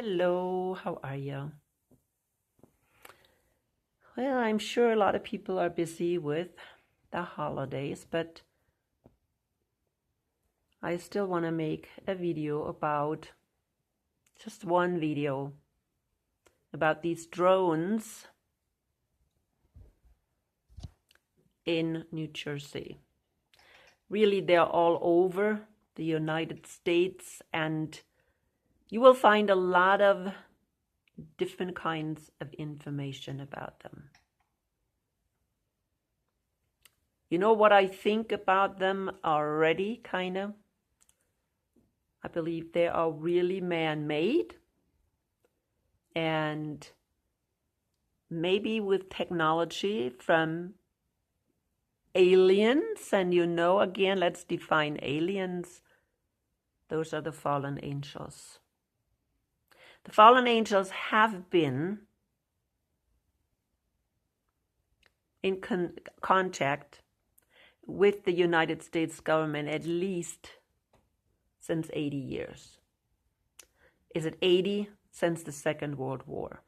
Hello, how are you? Well, I'm sure a lot of people are busy with the holidays, but I still want to make a video about, just one video, about these drones in New Jersey. Really, they're all over the United States, and you will find a lot of different kinds of information about them. You know what I think about them already, kind of? I believe they are really man-made, and maybe with technology from aliens. And again, let's define aliens. Those are the fallen angels. The fallen angels have been in contact with the United States government at least since 80 years. Is it 80? Since the Second World War.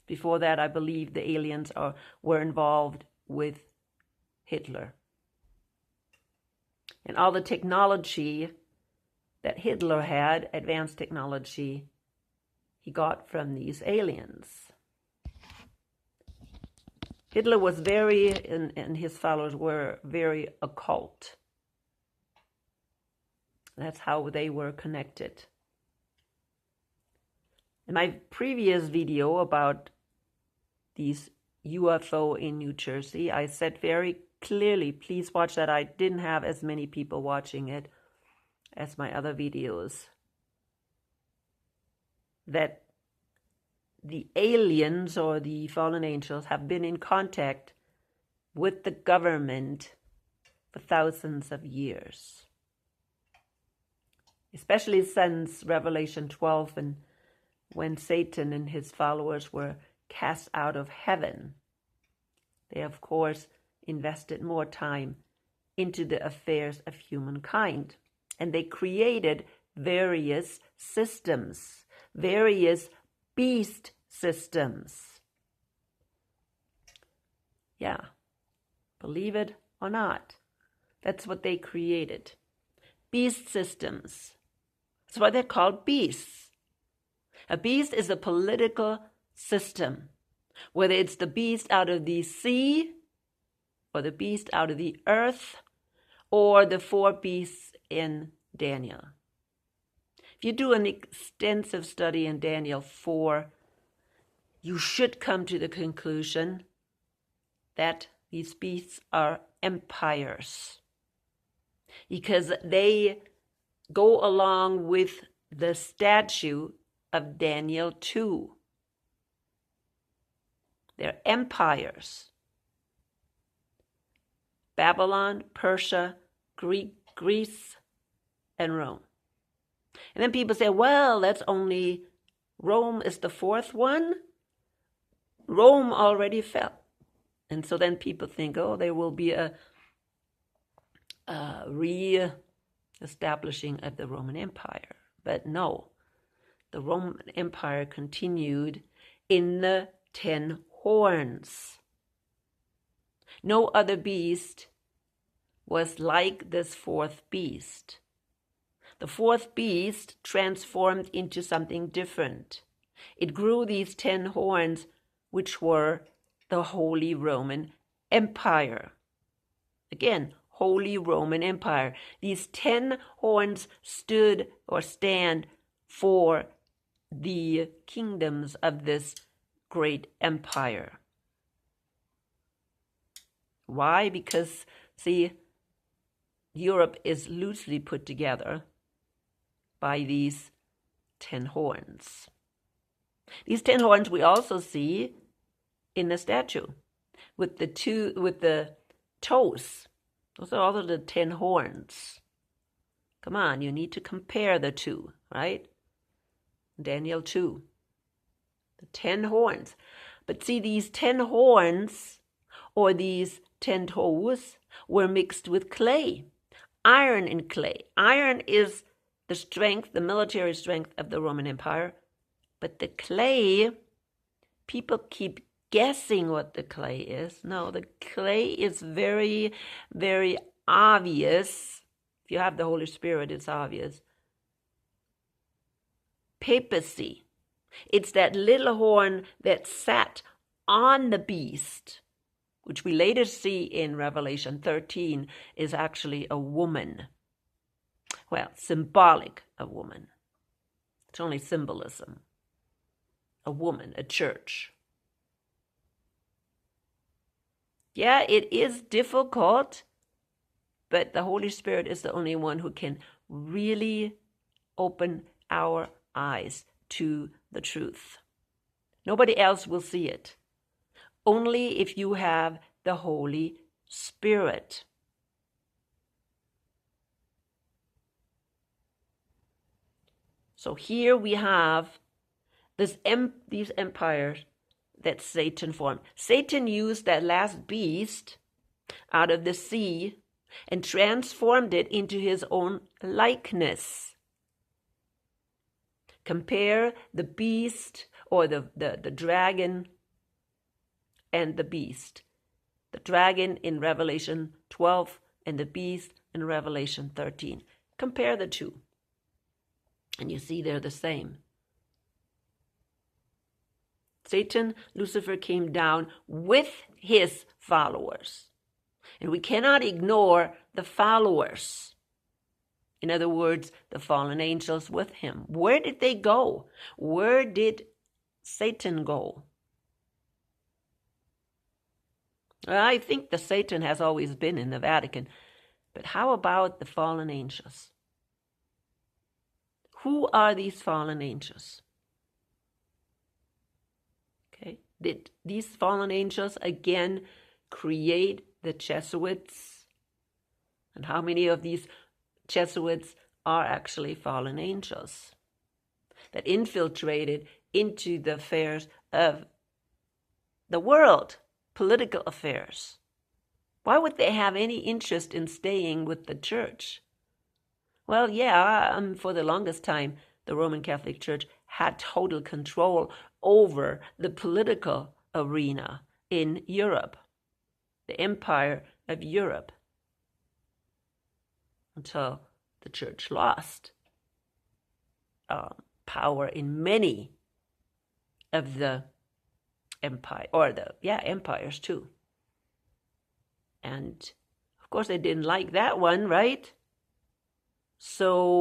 Before that, I believe the aliens were involved with Hitler. And all the technology that Hitler had, advanced technology, he got from these aliens. Hitler was and his followers were very occult. That's how they were connected. In my previous video about these UFO in New Jersey, I said very clearly, please watch that. I didn't have as many people watching it as my other videos, that the aliens or the fallen angels have been in contact with the government for thousands of years. Especially since Revelation 12 and when Satan and his followers were cast out of heaven. They, of course, invested more time into the affairs of humankind. And they created various systems, various beast systems. Yeah, believe it or not, that's what they created. Beast systems. That's why they're called beasts. A beast is a political system, whether it's the beast out of the sea, or the beast out of the earth, or the 4 beasts in Daniel. If you do an extensive study in Daniel 4, you should come to the conclusion that these beasts are empires, because they go along with the statue of Daniel 2. They're empires. Babylon, Persia, Greece, and Rome. And then people say, well, that's only Rome is the 4th one. Rome already fell. And so then people think, oh, there will be a re-establishing of the Roman Empire. But no, the Roman Empire continued in the 10 horns. No other beast was like this 4th beast. The 4th beast transformed into something different. It grew these 10 horns, which were the Holy Roman Empire. Again, Holy Roman Empire. These 10 horns stood or stand for the kingdoms of this great empire. Why? Because, see, Europe is loosely put together by these 10 horns. These 10 horns we also see in the statue with the toes. Those are all of the 10 horns. Come on, you need to compare the two, right? Daniel 2. The 10 horns. But see, these 10 horns, or these 10 toes, were mixed with clay. Iron and clay. Iron is the strength, the military strength of the Roman Empire. But the clay, people keep guessing what the clay is. No, the clay is very, very obvious. If you have the Holy Spirit, it's obvious. Papacy. It's that little horn that sat on the beast, which we later see in Revelation 13 is actually a woman. Well, symbolic, a woman. It's only symbolism. A woman, a church. Yeah, it is difficult, but the Holy Spirit is the only one who can really open our eyes to the truth. Nobody else will see it. Only if you have the Holy Spirit. So here we have these empires that Satan formed. Satan used that last beast out of the sea and transformed it into his own likeness. Compare the beast or the dragon and the beast. The dragon in Revelation 12 and the beast in Revelation 13. Compare the two. And you see they're the same. Satan, Lucifer, came down with his followers. And we cannot ignore the followers. In other words, the fallen angels with him. Where did they go? Where did Satan go? I think the Satan has always been in the Vatican. But how about the fallen angels? Who are these fallen angels? Okay. Did these fallen angels again create the Jesuits? And how many of these Jesuits are actually fallen angels that infiltrated into the affairs of the world, political affairs? Why would they have any interest in staying with the church? Well, yeah, for the longest time, the Roman Catholic Church had total control over the political arena in Europe, the Empire of Europe, until the church lost power in many of the empire, or empires too. And of course they didn't like that one, right? So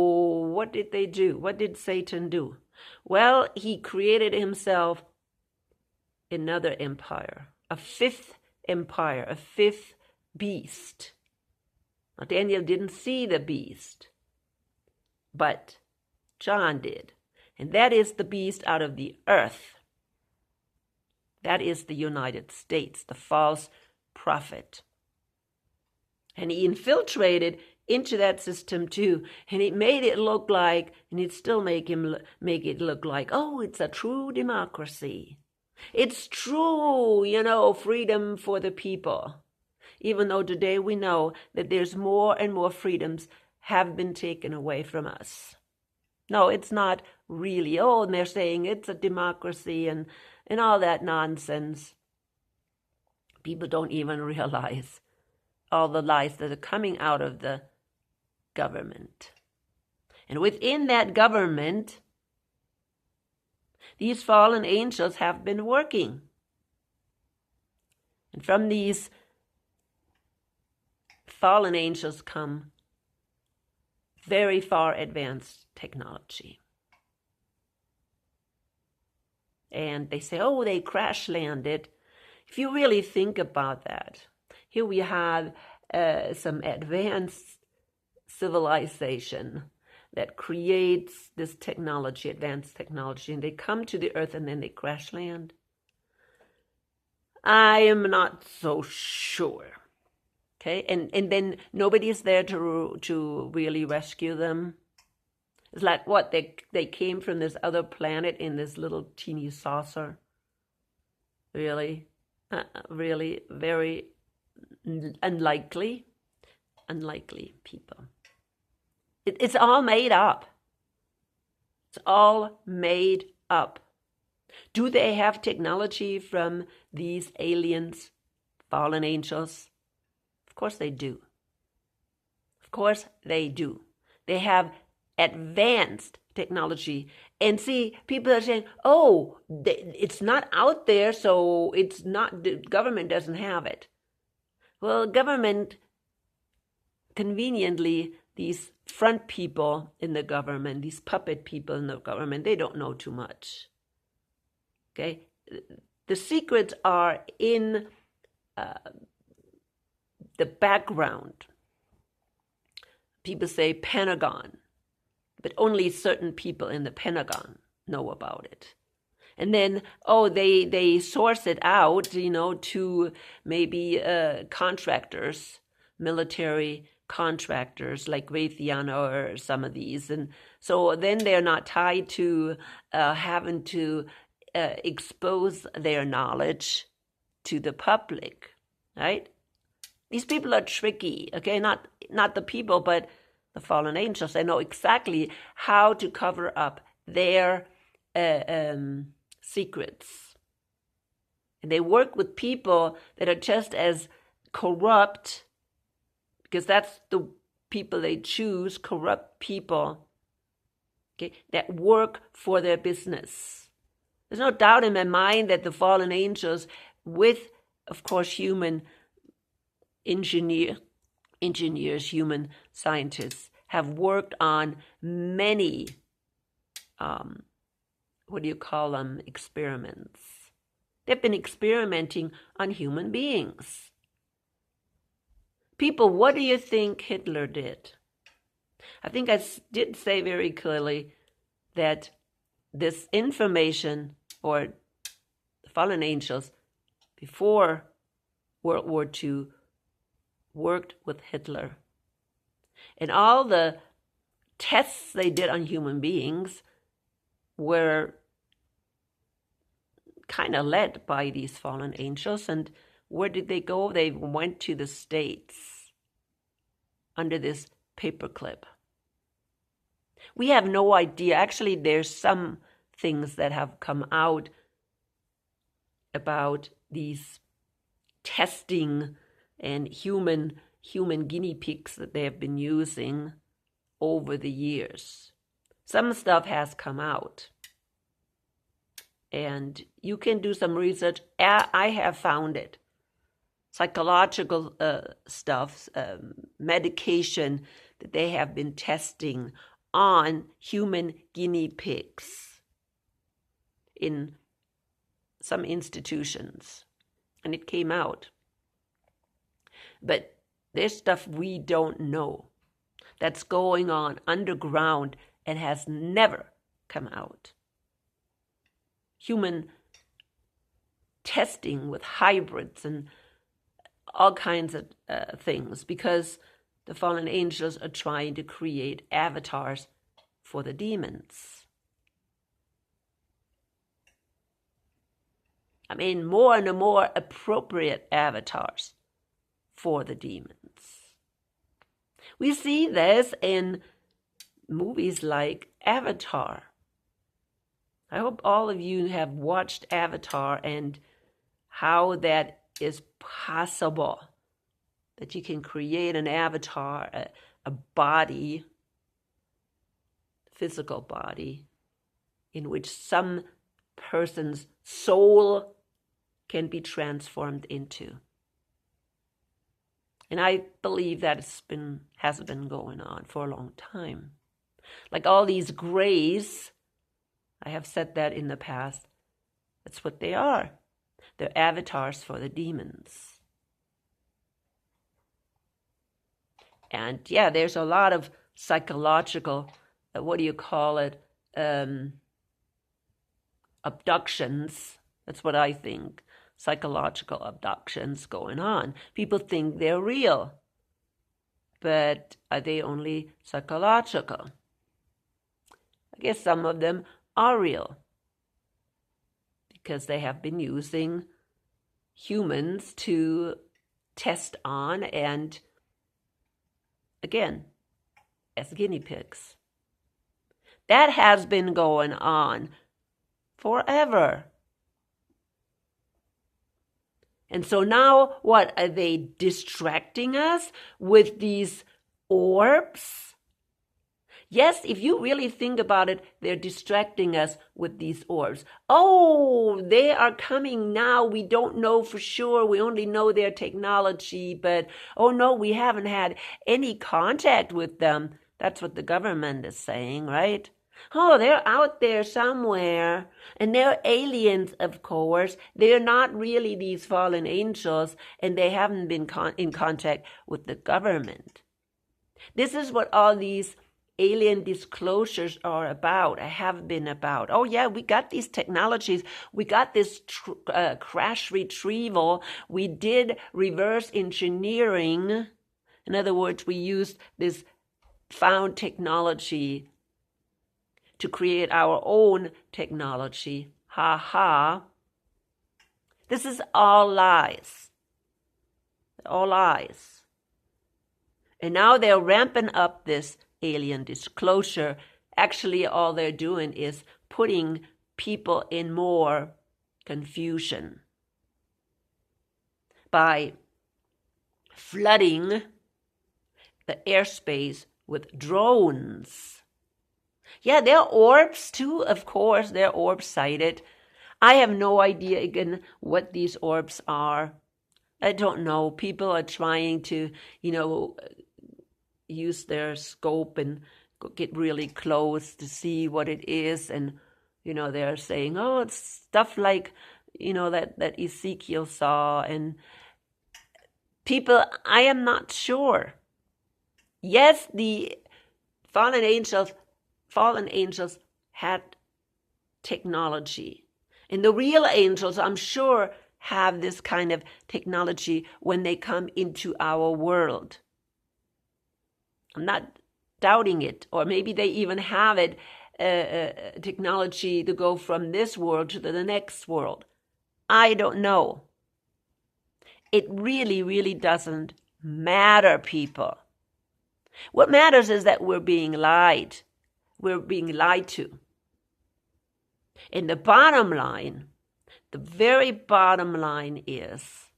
what did they do? What did Satan do? Well, he created himself another empire, a fifth empire, a fifth beast. Now, Daniel didn't see the beast, but John did. And that is the beast out of the earth. That is the United States, the false prophet. And he infiltrated into that system too, and it made it look like, and it still make it look like, oh, it's a true democracy. It's true, freedom for the people. Even though today we know that there's more and more freedoms have been taken away from us. No, it's not really. Oh, and they're saying it's a democracy and all that nonsense. People don't even realize all the lies that are coming out of the government. And within that government, these fallen angels have been working. And from these fallen angels come very far advanced technology. And they say, oh, they crash landed. If you really think about that, here we have some advanced civilization that creates this technology, advanced technology, and they come to the earth and then they crash land. I am not so sure. Okay, and then nobody is there to really rescue them. It's like what, they came from this other planet in this little teeny saucer. Really? Really very unlikely people. It's all made up. It's all made up. Do they have technology from these aliens, fallen angels? Of course they do. Of course they do. They have advanced technology. And see, people are saying, oh, it's not out there, so it's not, the government doesn't have it. Well, government, conveniently, these front people in the government, these puppet people in the government, they don't know too much. Okay? The secrets are in the background. People say Pentagon, but only certain people in the Pentagon know about it. And then, they source it out, to maybe contractors, military contractors like Raytheon or some of these. And so then they're not tied to having to expose their knowledge to the public, right? These people are tricky, okay? Not the people, but the fallen angels. They know exactly how to cover up their secrets. And they work with people that are just as corrupt, because that's the people they choose, corrupt people, okay, that work for their business. There's no doubt in my mind that the fallen angels, with, of course, human engineers, human scientists, have worked on many experiments. They've been experimenting on human beings. People, what do you think Hitler did? I think I did say very clearly that this information, or the fallen angels, before World War II, worked with Hitler. And all the tests they did on human beings were kind of led by these fallen angels. And where did they go? They went to the States under this paperclip. We have no idea. Actually, there's some things that have come out about these testing and human guinea pigs that they have been using over the years. Some stuff has come out. And you can do some research. I have found it. Psychological stuff, medication that they have been testing on human guinea pigs in some institutions. And it came out. But there's stuff we don't know that's going on underground and has never come out. Human testing with hybrids and all kinds of things, because the fallen angels are trying to create avatars for the demons. I mean, more and more appropriate avatars for the demons. We see this in movies like Avatar. I hope all of you have watched Avatar and how that is possible, that you can create an avatar, a body, physical body, in which some person's soul can be transformed into. And I believe that has been going on for a long time. Like all these grays, I have said that in the past, that's what they are. They're avatars for the demons. And yeah, there's a lot of psychological, abductions. That's what I think. Psychological abductions going on. People think they're real, but are they only psychological? I guess some of them are real, because they have been using humans to test on, and again, as guinea pigs. That has been going on forever. And so now, what are they distracting us with these orbs? Yes, if you really think about it, they're distracting us with these orbs. Oh, they are coming now. We don't know for sure. We only know their technology, but oh no, we haven't had any contact with them. That's what the government is saying, right? Oh, they're out there somewhere. And they're aliens, of course. They're not really these fallen angels, and they haven't been in contact with the government. This is what all these alien disclosures are about, have been about. Oh yeah, we got these technologies. We got this crash retrieval. We did reverse engineering. In other words, we used this found technology to create our own technology. Ha ha. This is all lies. All lies. And now they're ramping up this alien disclosure. Actually, all they're doing is putting people in more confusion by flooding the airspace with drones. Yeah, they're orbs too, of course. They're orb sighted. I have no idea, again, what these orbs are. I don't know. People are trying to, use their scope and get really close to see what it is. And, they're saying, oh, it's stuff like, that Ezekiel saw. And people, I am not sure. Yes, the fallen angels had technology. And the real angels, I'm sure, have this kind of technology when they come into our world. I'm not doubting it. Or maybe they even have it, technology to go from this world to the next world. I don't know. It really, really doesn't matter, people. What matters is that we're being lied. We're being lied to. And the bottom line, the very bottom line is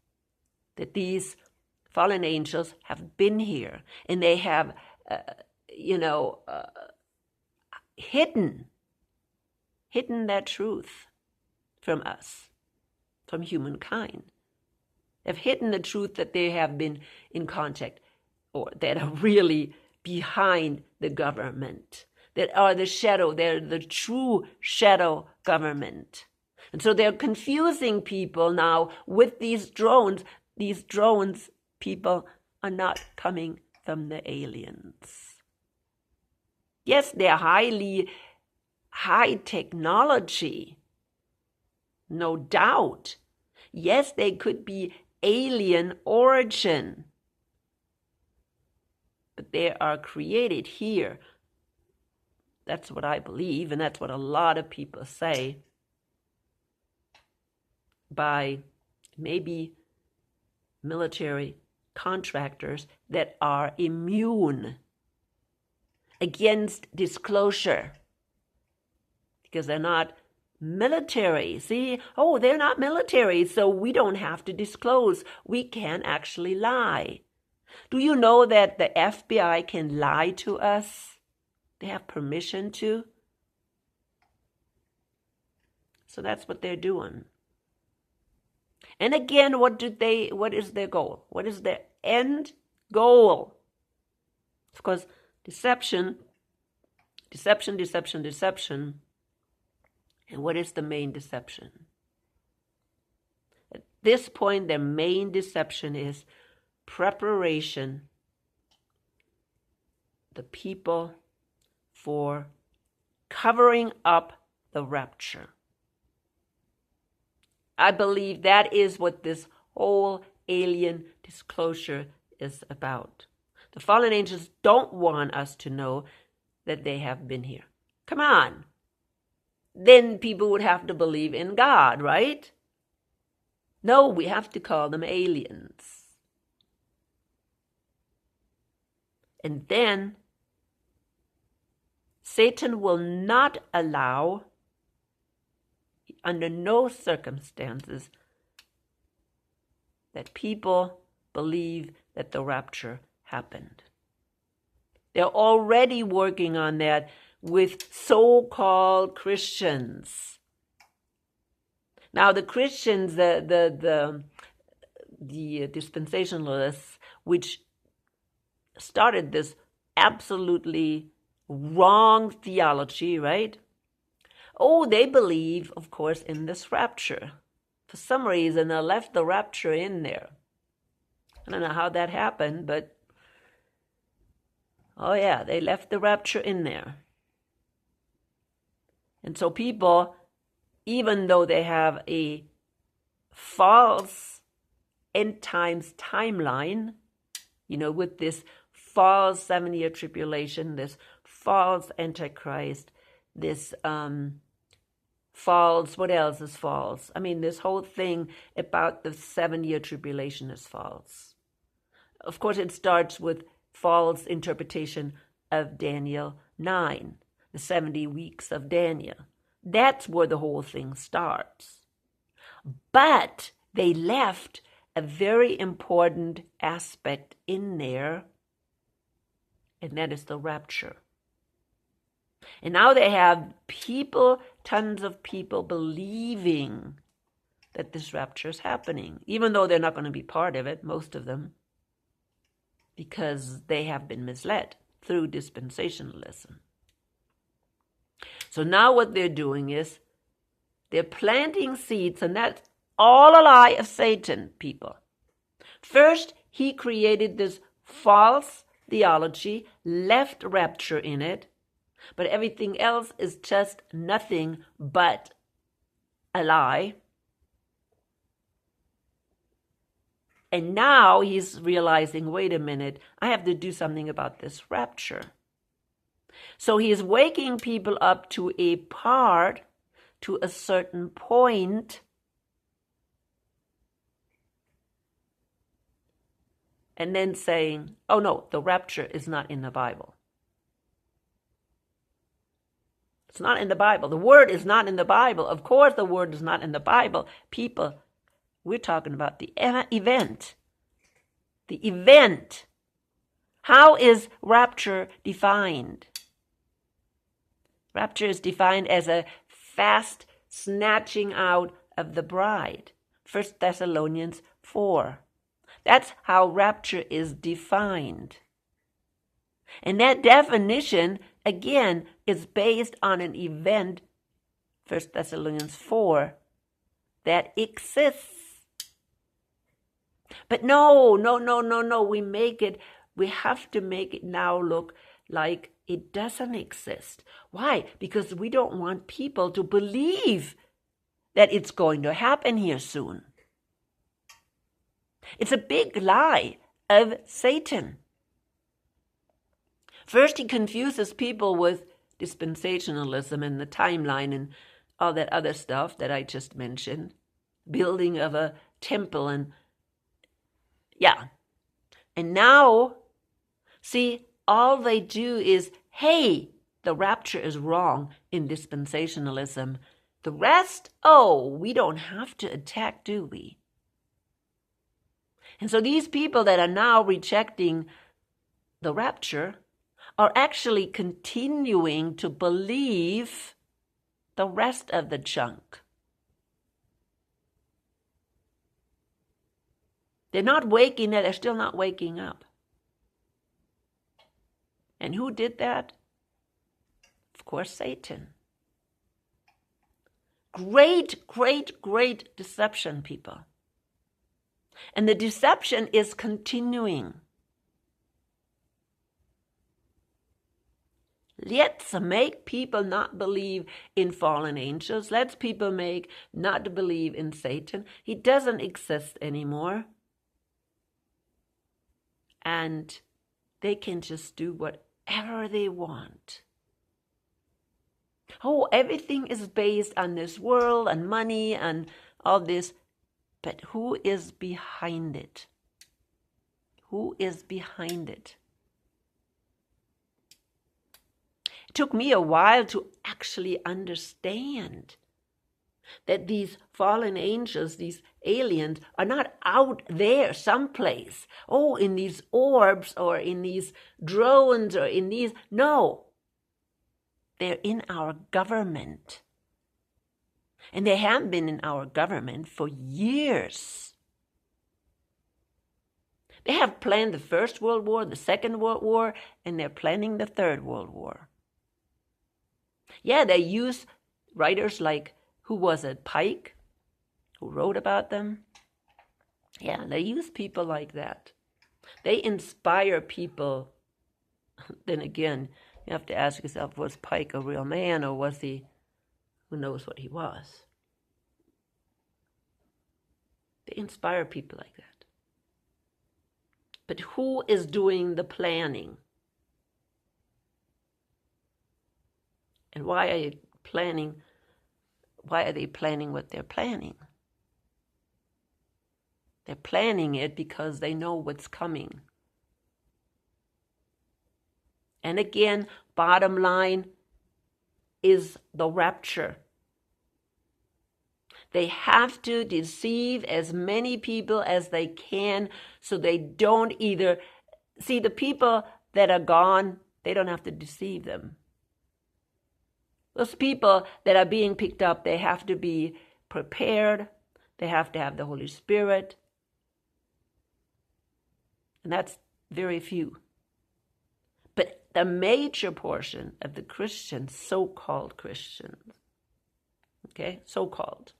that these fallen angels have been here, and they have, hidden that truth from us, from humankind. They've hidden the truth that they have been in contact, or that are really behind the government, that are the shadow, they're the true shadow government. And so they're confusing people now with these drones. These drones, people, are not coming from the aliens. Yes, they're high technology, no doubt. Yes, they could be alien origin, but they are created here. That's what I believe, and that's what a lot of people say, by maybe military contractors that are immune against disclosure because they're not military. See, they're not military, so we don't have to disclose. We can actually lie. Do you know that the FBI can lie to us? They have permission to. So that's what they're doing. And again, what is their goal? What is their end goal? Of course, deception. And what is the main deception? At this point, their main deception is preparation, the people, for covering up the rapture. I believe that is what this whole alien disclosure is about. The fallen angels don't want us to know that they have been here. Come on. Then people would have to believe in God, right? No, we have to call them aliens. And then Satan will not allow, under no circumstances, that people believe that the rapture happened. They're already working on that with so-called Christians. Now, the Christians, the dispensationalists, which started this absolutely wrong theology, right? Oh, they believe, of course, in this rapture. For some reason, they left the rapture in there. I don't know how that happened, but oh yeah, they left the rapture in there. And so people, even though they have a false end times timeline, with this false 7-year tribulation, this false Antichrist, this false, what else is false? I mean, this whole thing about the 7-year tribulation is false. Of course, it starts with false interpretation of Daniel 9, the 70 weeks of Daniel. That's where the whole thing starts. But they left a very important aspect in there, and that is the rapture. And now they have people, tons of people believing that this rapture is happening, even though they're not going to be part of it, most of them, because they have been misled through dispensationalism. So now what they're doing is they're planting seeds, and that's all a lie of Satan, people. First, he created this false theology, left rapture in it, but everything else is just nothing but a lie. And now he's realizing, wait a minute, I have to do something about this rapture. So he is waking people up to a part, to a certain point, and then saying, oh no, the rapture is not in the Bible. It's not in the Bible. The word is not in the Bible. Of course the word is not in the Bible. People, we're talking about the event. The event. How is rapture defined? Rapture is defined as a fast snatching out of the bride. 1 Thessalonians 4. That's how rapture is defined. And that definition, again, is based on an event, 1 Thessalonians 4, that exists. But no, we have to make it now look like it doesn't exist. Why? Because we don't want people to believe that it's going to happen here soon. It's a big lie of Satan. First, he confuses people with dispensationalism and the timeline and all that other stuff that I just mentioned. Building of a temple and And now, see, all they do is, hey, the rapture is wrong in dispensationalism. The rest, we don't have to attack, do we? And so these people that are now rejecting the rapture are actually continuing to believe the rest of the junk. They're not waking up, they're still not waking up. And who did that? Of course, Satan. Great, great, great deception, people. And the deception is continuing. Let's make people not believe in fallen angels. Let's people make not believe in Satan. He doesn't exist anymore. And they can just do whatever they want. Oh, everything is based on this world and money and all this. But who is behind it? Who is behind it? It took me a while to actually understand That these fallen angels, these aliens, are not out there someplace. Oh, in these orbs or in these drones or in these. No. They're in our government. And they have been in our government for years. They have planned the First World War, the Second World War, and they're planning the Third World War. Yeah, they use writers like, who was it, Pike, who wrote about them? Yeah, they use people like that. They inspire people. Then again, you have to ask yourself, was Pike a real man, or was he, who knows what he was? They inspire people like that. But who is doing the planning? And why are they planning what they're planning? They're planning it because they know what's coming. And again, bottom line is the rapture. They have to deceive as many people as they can so they don't either. See, the people that are gone, they don't have to deceive them. Those people that are being picked up, they have to be prepared. They have to have the Holy Spirit. And that's very few. But the major portion of the Christians, so-called Christians, okay, so-called,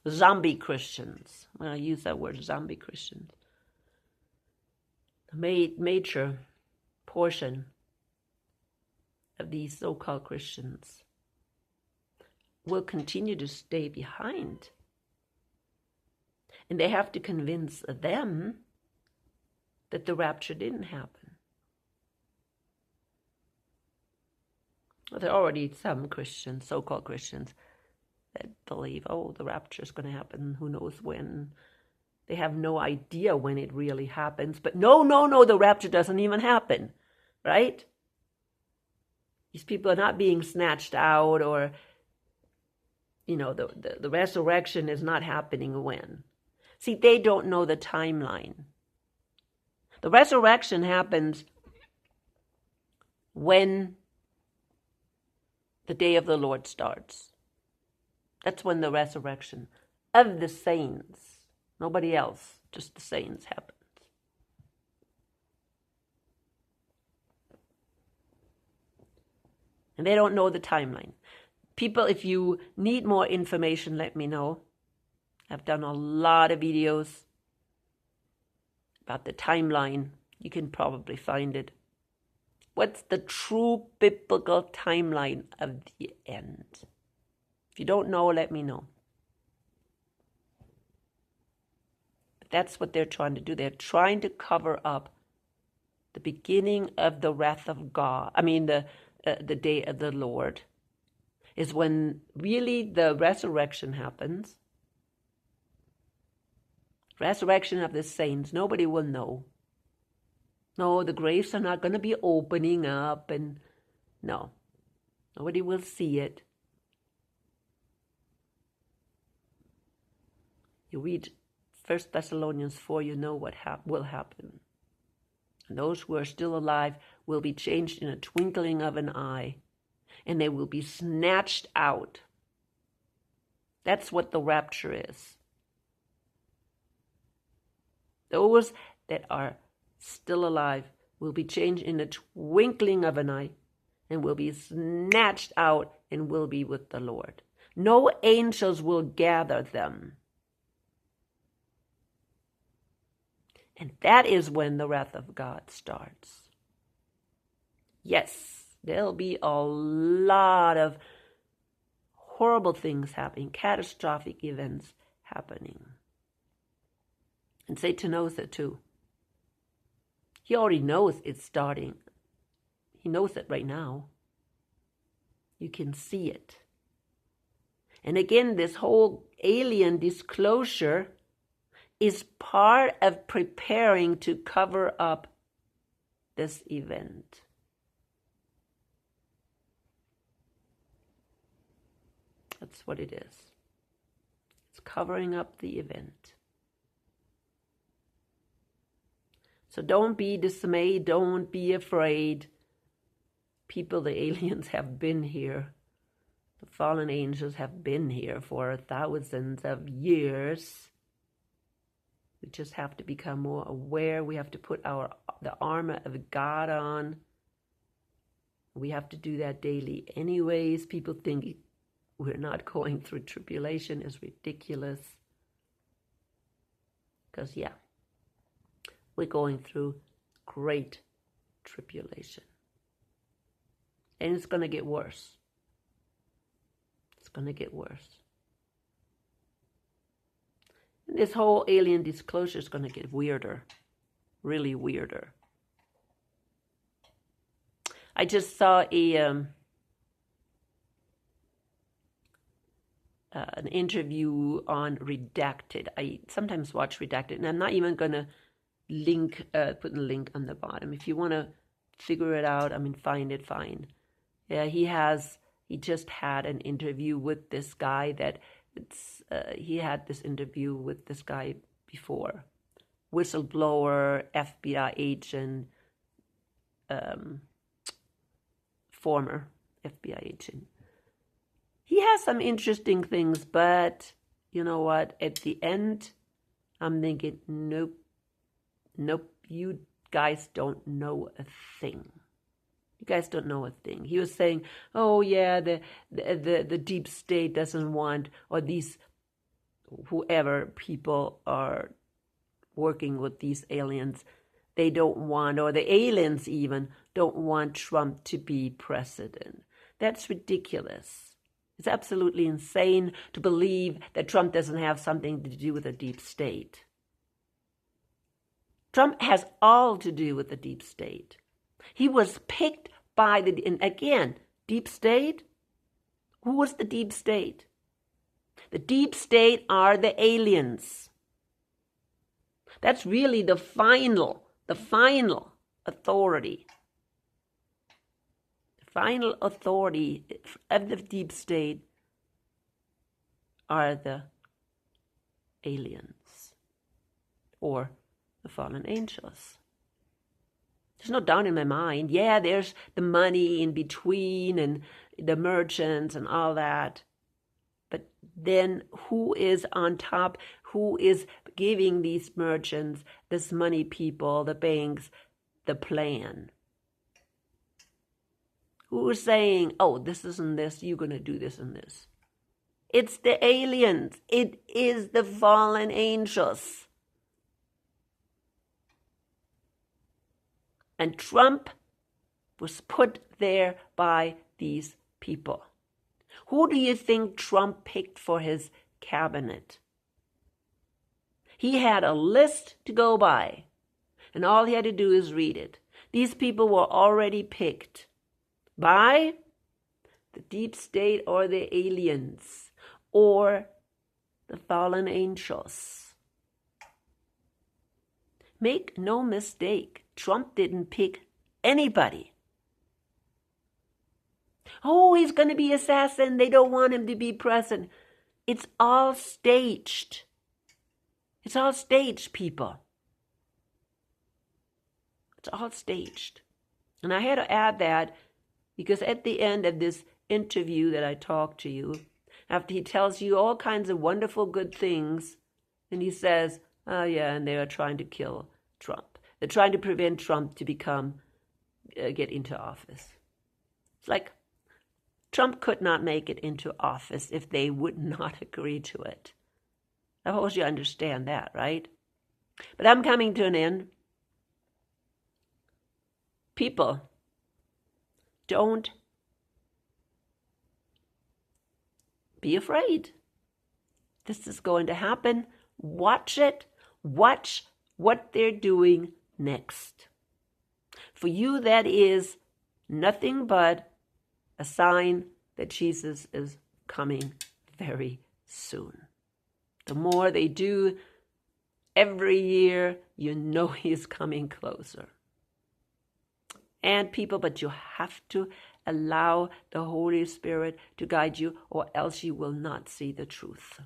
zombie Christians, I'm going to use that word, zombie Christians, the major portion of these so-called Christians will continue to stay behind. And they have to convince them that the rapture didn't happen. Well, there are already some Christians, so-called Christians, that believe, oh, the rapture is going to happen, who knows when. They have no idea when it really happens. But no, the rapture doesn't even happen, right? These people are not being snatched out, or, the resurrection is not happening when. See, they don't know the timeline. The resurrection happens when the day of the Lord starts. That's when the resurrection of the saints, nobody else, just the saints, happens. And they don't know the timeline. People, if you need more information, let me know. I've done a lot of videos about the timeline. You can probably find it. What's the true biblical timeline of the end? If you don't know, let me know. But that's what they're trying to do. They're trying to cover up the beginning of the wrath of God. The day of the Lord is when really the resurrection happens. Resurrection of the saints. Nobody will know. No, the graves are not going to be opening up, and no, nobody will see it. You read 1 Thessalonians 4, you know what will happen. And those who are still alive will be changed in a twinkling of an eye, and they will be snatched out. That's what the rapture is. Those that are still alive will be changed in a twinkling of an eye, and will be snatched out and will be with the Lord. No angels will gather them. And that is when the wrath of God starts. Yes, there'll be a lot of horrible things happening, catastrophic events happening. And Satan knows it too. He already knows it's starting. He knows it right now. You can see it. And again, this whole alien disclosure is part of preparing to cover up this event. That's what it is. It's covering up the event. So don't be dismayed. Don't be afraid. People, the aliens have been here. The fallen angels have been here for thousands of years. We just have to become more aware. We have to put the armor of God on. We have to do that daily anyways. People think we're not going through tribulation is ridiculous. Because, yeah, we're going through great tribulation. And it's going to get worse. It's going to get worse. And this whole alien disclosure is going to get weirder. Really weirder. I just saw an interview on Redacted. I sometimes watch Redacted, and I'm not even going to put a link on the bottom. If you want to figure it out, find it, fine. Yeah, he just had an interview with this guy he had this interview with this guy before. Whistleblower, FBI agent, former FBI agent. He has some interesting things, but you know what? At the end, I'm thinking, nope, you guys don't know a thing. You guys don't know a thing. He was saying, oh yeah, the deep state doesn't want, or these, whoever people are working with these aliens, they don't want, or the aliens even, don't want Trump to be president. That's ridiculous. It's absolutely insane to believe that Trump doesn't have something to do with the deep state. Trump has all to do with the deep state. He was picked by and again, deep state? Who was the deep state? The deep state are the aliens. That's really the final authority. The final authority of the deep state are the aliens or the fallen angels. There's no doubt in my mind. Yeah, there's the money in between and the merchants and all that. But then who is on top? Who is giving these merchants, this money people, the banks, the plan? Who is saying, oh, this isn't this, you're going to do this and this? It's the aliens. It is the fallen angels. And Trump was put there by these people. Who do you think Trump picked for his cabinet? He had a list to go by, and all he had to do is read it. These people were already picked by the deep state or the aliens or the fallen angels. Make no mistake. Trump didn't pick anybody. Oh, he's going to be assassin. They don't want him to be president. It's all staged. It's all staged, people. It's all staged. And I had to add that because at the end of this interview that I talked to you, after he tells you all kinds of wonderful good things, and he says, oh yeah, and they are trying to kill Trump. They're trying to prevent Trump to get into office. It's like Trump could not make it into office if they would not agree to it. I suppose you understand that, right? But I'm coming to an end. People, don't be afraid. This is going to happen. Watch it. Watch what they're doing next. For you, that is nothing but a sign that Jesus is coming very soon. The more they do every year, you know he's coming closer. And people, but you have to Allow the Holy Spirit to guide you, or else you will not see the truth.